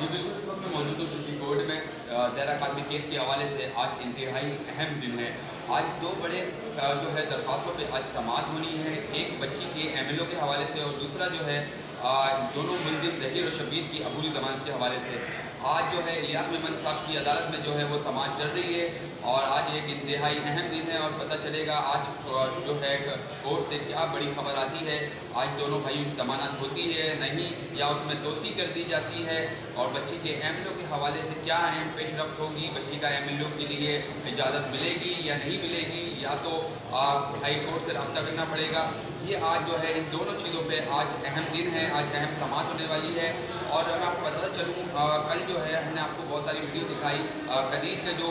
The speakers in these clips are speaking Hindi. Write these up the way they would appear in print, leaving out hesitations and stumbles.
जी बिल्कुल, इस वक्त मैं मौजूद हूँ सुप्रीम कोर्ट में दायरा कानूनी केस के हवाले से। आज इंतहाई अहम दिन है। आज दो बड़े जो है दरख्वास्तों पे आज समाअत होनी है। एक बच्ची के MLO के हवाले से और दूसरा जो है दोनों मुलजिम जहीर और शब्बीर की अबूरी ज़मानत के हवाले से। आज जो है इलियास मेमन साहब की अदालत में जो है वो समाअत चल रही है और आज एक इंतहाई अहम दिन है और पता चलेगा आज जो है कोर्ट से क्या बड़ी खबर आती है। आज दोनों भाइयों की ज़मानत होती है नहीं, या उसमें तोसी कर दी जाती है, और बच्ची के MLO के हवाले से क्या अहम पेशरफ्त होगी, बच्ची का MLO के लिए इजाज़त मिलेगी या नहीं मिलेगी, या तो हाई कोर्ट से रब्ता करना पड़ेगा। ये आज जो है इन दोनों चीज़ों पे आज अहम दिन है, आज अहम समाअत होने वाली है। और मैं आपको बताता चलूँ, कल जो है हमने आपको बहुत सारी वीडियो दिखाई। कदीर का जो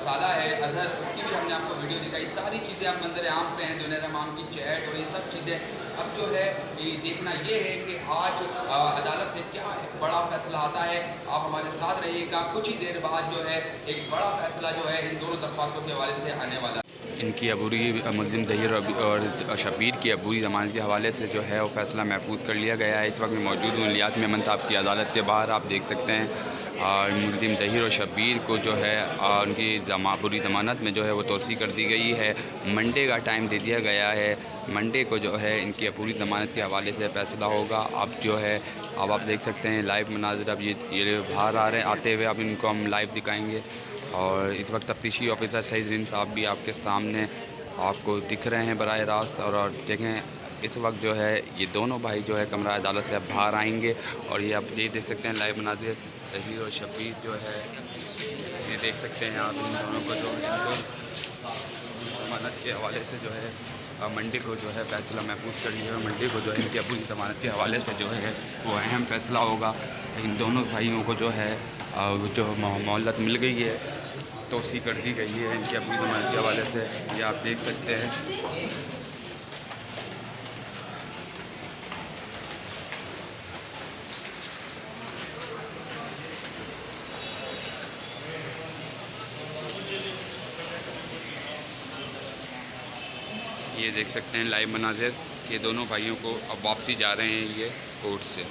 साला है अजहर, उसकी भी हमने आपको वीडियो दिखाई। सारी चीज़ें आप मंजर आम पे हैं, दुनिया आम की चैट और ये सब चीज़ें। अब जो है ये देखना ये है कि आज अदालत से क्या एक बड़ा फैसला आता है। आप हमारे साथ रहिएगा, कुछ ही देर बाद जो है एक बड़ा फैसला जो है इन दोनों दरख्वास्तों के हवाले से आने वाला है। इनकी अबूरी मुलजिम जहीर और शब्बीर की अबूरी ज़मानत के हवाले से जो है वो फ़ैसला महफूज कर लिया गया है। इस वक्त मैं मौजूद हूँ इलियास मेमन साहब की अदालत के बाहर। आप देख सकते हैं और मुलजिम जहीर और शब्बीर को जो है उनकी अबूरी ज़मानत में जो है वो तोसी कर दी गई है। मंडे का टाइम दे दिया गया है। मंडे को जो है इनकी अबूरी ज़मानत के हवाले से फ़ैसला होगा। अब जो है अब आप देख सकते हैं लाइव मनाज़िर, अब ये बाहर आ रहे हैं, आते हुए अब इनको हम लाइव दिखाएँगे। और इस वक्त तफ्तीशी ऑफिसर शहीद साहब भी आपके सामने आपको दिख रहे हैं बराह रास्त। और देखें इस वक्त जो है ये दोनों भाई जो है कमरा अदालत से अब बाहर आएंगे और ये आप ये देख सकते हैं लाइव मनाज़िर। जहीर और शब्बीर जो है ये देख सकते हैं आप इन दोनों को, जो इनको ज़मानत के हवाले से जो है मंडे को जो है फ़ैसला महफूज कर लिया है। मंडे को जो है इनकी अबूरी ज़मानत के हवाले से जो है वो अहम फ़ैसला होगा। इन दोनों भाइयों को जो है जो मोहलत मिल गई है, तोसी कर दी गई है इनकी अबूरी ज़मानत के हवाले से। ये आप देख सकते हैं। ये देख सकते हैं लाइव मनाज़िर, ये दोनों भाइयों को अब वापसी जा रहे हैं ये कोर्ट से।